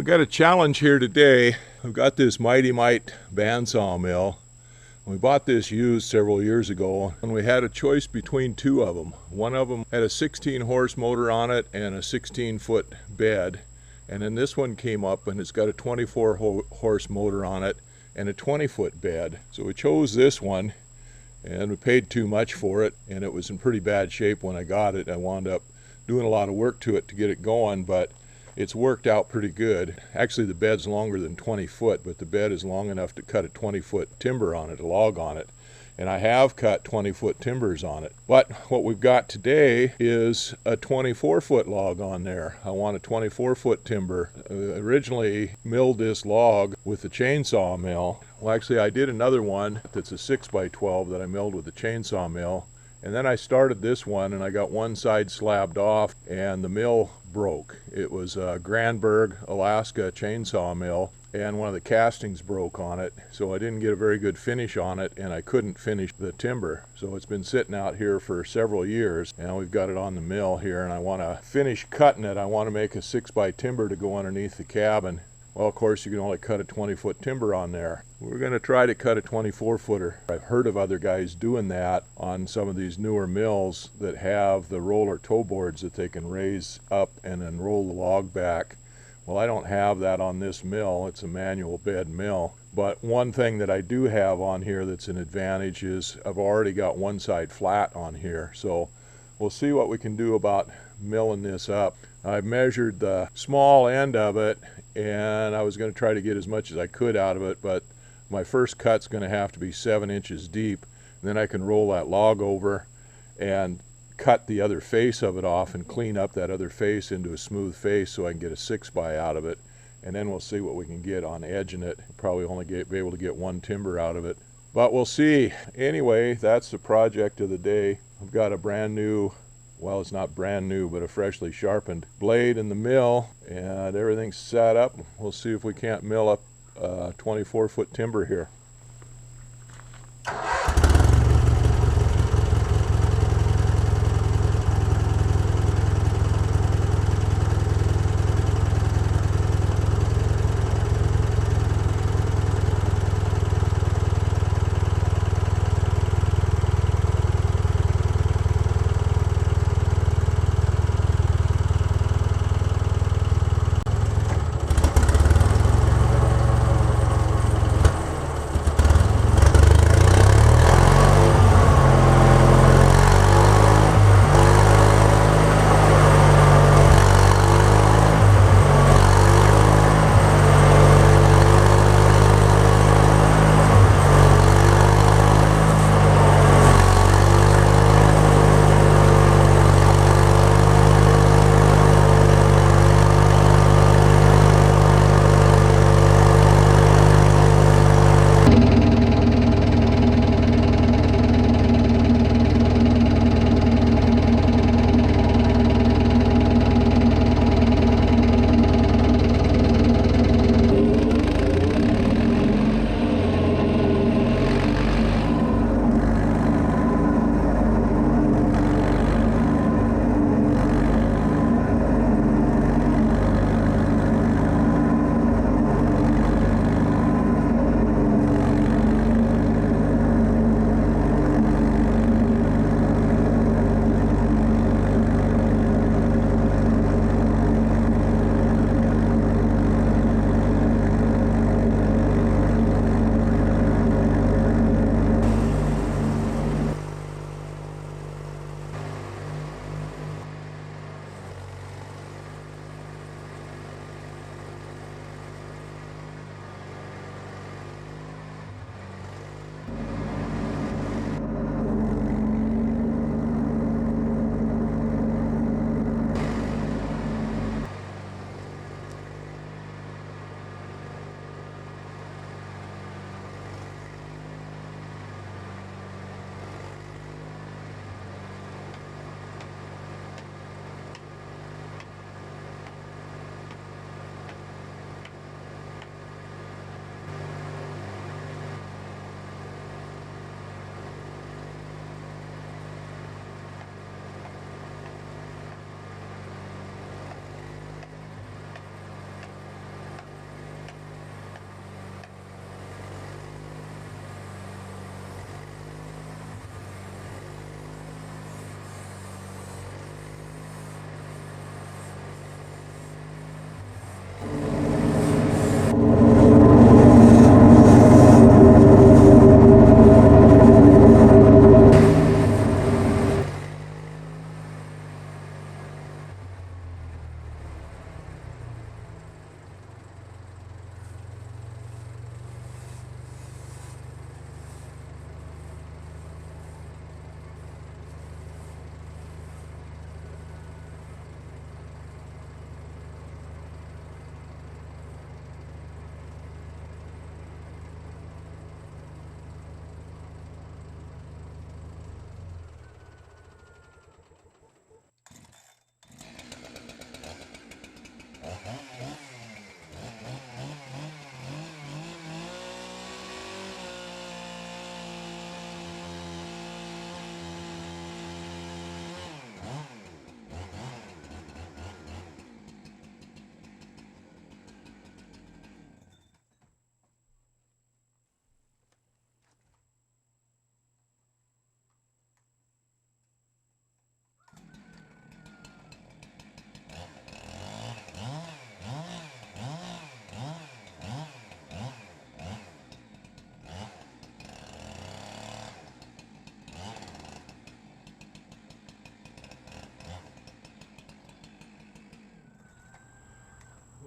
We got a challenge here today. I've got this Mite bandsaw mill. We bought this used several years ago, and we had a choice between two of them. One of them had a 16 horse motor on it and a 16-foot bed, and then this one came up and it's got a 24 horse motor on it and a 20-foot bed. So we chose this one, and we paid too much for it, and it was in pretty bad shape when I got it. I wound up doing a lot of work to it to get it going, but it's worked out pretty good. Actually, the bed's longer than 20 foot, but the bed is long enough to cut a 20-foot timber on it, a log on it. And I have cut 20-foot timbers on it. But what we've got today is a 24-foot log on there. I want a 24-foot timber. Originally milled this log with the chainsaw mill. Well, actually, I did another one that's a 6x12 that I milled with the chainsaw mill. And then I started this one, and I got one side slabbed off, and the mill broke. It was a Granberg, Alaska chainsaw mill, and one of the castings broke on it, so I didn't get a very good finish on it, and I couldn't finish the timber. So it's been sitting out here for several years, and we've got it on the mill here, and I want to finish cutting it. I want to make a 6x timber to go underneath the cabin. Well, of course, you can only cut a 20-foot timber on there. We're going to try to cut a 24-footer. I've heard of other guys doing that on some of these newer mills that have the roller toe boards that they can raise up and then roll the log back. Well, I don't have that on this mill. It's a manual bed mill. But one thing that I do have on here that's an advantage is I've already got one side flat on here. So we'll see what we can do about milling this up. I measured the small end of it, and I was going to try to get as much as I could out of it, but my first cut's going to have to be 7 inches deep. And then I can roll that log over and cut the other face of it off and clean up that other face into a smooth face so I can get a 6x out of it. And then we'll see what we can get on edging it. Probably only be able to get one timber out of it, but we'll see. Anyway, that's the project of the day. I've got a brand new, well, it's not brand new, but a freshly sharpened blade in the mill, and everything's set up. We'll see if we can't mill up 24-foot timber here.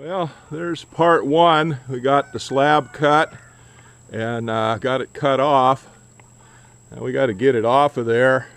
Well, there's part one. We got the slab cut and got it cut off. Now we got to get it off of there.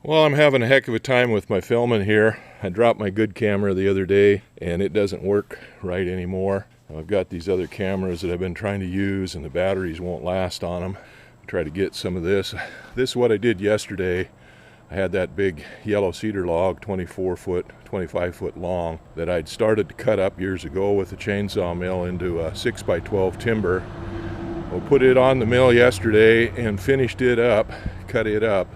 Well, I'm having a heck of a time with my filming here. I dropped my good camera the other day and it doesn't work right anymore. I've got these other cameras that I've been trying to use and the batteries won't last on them. I'll try to get some of this. This is what I did yesterday. I had that big yellow cedar log, 24 foot, 25 foot long, that I'd started to cut up years ago with a chainsaw mill into a 6x12 timber. I put it on the mill yesterday and finished it up, cut it up,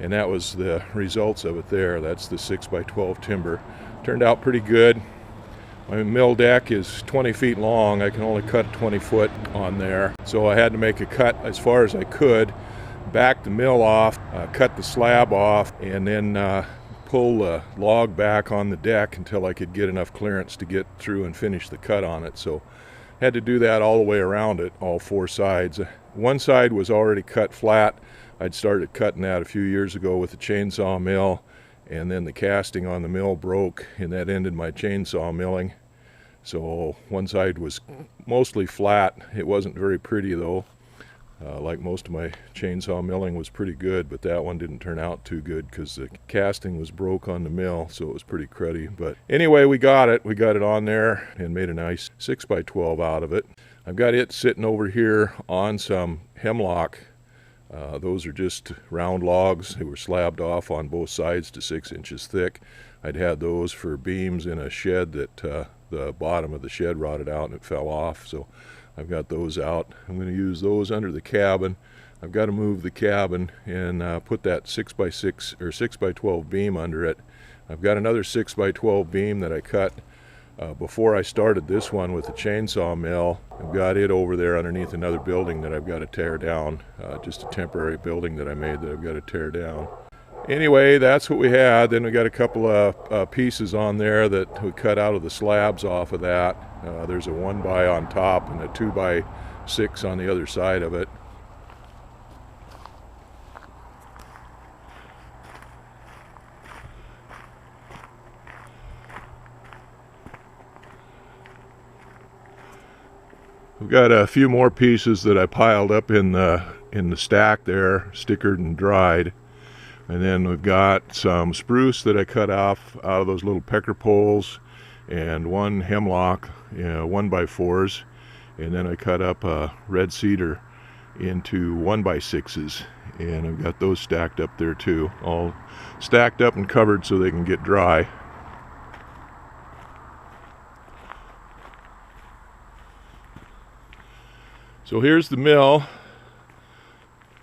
and that was the results of it there. That's the 6x12 timber. Turned out pretty good. My mill deck is 20 feet long. I can only cut 20 foot on there. So I had to make a cut as far as I could, back the mill off, cut the slab off, and then pull the log back on the deck until I could get enough clearance to get through and finish the cut on it. So I had to do that all the way around it, all four sides. One side was already cut flat. I'd started cutting that a few years ago with a chainsaw mill, and then the casting on the mill broke, and that ended my chainsaw milling. So one side was mostly flat. It wasn't very pretty though. Like most of my chainsaw milling was pretty good, but that one didn't turn out too good because the casting was broke on the mill, so it was pretty cruddy. But anyway, we got it on there and made a nice 6x12 out of it. I've got it sitting over here on some hemlock. Those are just round logs. They were slabbed off on both sides to 6 inches thick. I'd had those for beams in a shed that the bottom of the shed rotted out and it fell off, so I've got those out. I'm going to use those under the cabin. I've got to move the cabin and put that 6x6 or 6x12 beam under it. I've got another 6x12 beam that I cut before I started this one with the chainsaw mill. I've got it over there underneath another building that I've got to tear down, just a temporary building that I made that I've got to tear down. Anyway, that's what we had. Then we got a couple of pieces on there that we cut out of the slabs off of that. There's a 1x on top and a 2x6 on the other side of it. We've got a few more pieces that I piled up in the stack there, stickered and dried. And then we've got some spruce that I cut off out of those little pecker poles, and one hemlock, 1x4s. And then I cut up a red cedar into 1x6s. And I've got those stacked up there too, all stacked up and covered so they can get dry. So here's the mill.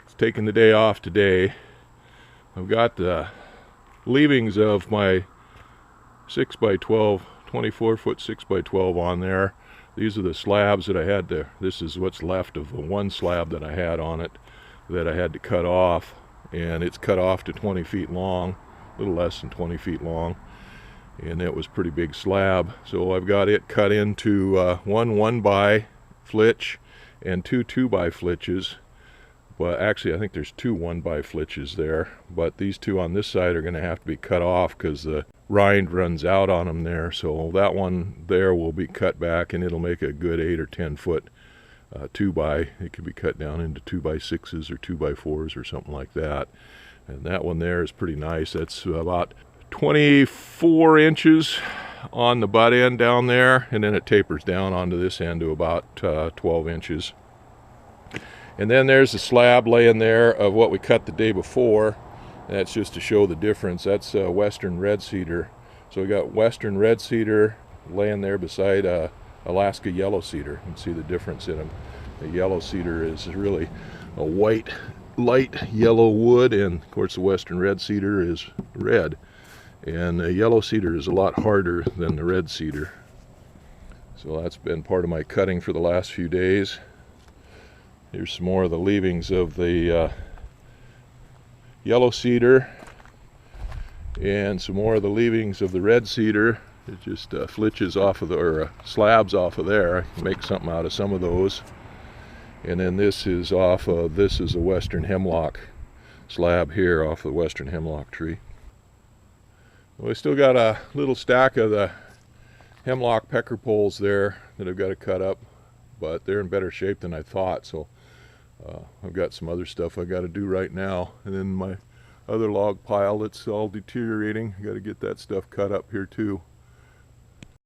It's taking the day off today. I've got the leavings of my 6x12, 24 foot 6x12 on there. These are the slabs that I had to, this is what's left of the one slab that I had on it that I had to cut off. And it's cut off to 20 feet long, a little less than 20 feet long. And it was a pretty big slab. So I've got it cut into one 1x flitch and two 2x flitches. Well, actually, I think there's two 1x flitches there, but these two on this side are going to have to be cut off because the rind runs out on them there. So that one there will be cut back, and it'll make a good 8 or 10 foot 2x. It could be cut down into 2x6s or 2x4s or something like that. And that one there is pretty nice. That's about 24 inches on the butt end down there, and then it tapers down onto this end to about 12 inches. And then there's the slab laying there of what we cut the day before. That's just to show the difference. That's western red cedar. So we got western red cedar laying there beside Alaska yellow cedar. You can see the difference in them. The yellow cedar is really a white, light yellow wood, and of course the western red cedar is red. And the yellow cedar is a lot harder than the red cedar. So that's been part of my cutting for the last few days. Here's some more of the leavings of the yellow cedar, and some more of the leavings of the red cedar. It just flitches off of the, or slabs off of there. I can make something out of some of those. And then this is off of, this is a western hemlock slab here off the western hemlock tree. We still got a little stack of the hemlock pecker poles there that I've got to cut up, but they're in better shape than I thought. So I've got some other stuff I got to do right now. And then other log pile that's all deteriorating. Got to get that stuff cut up here too.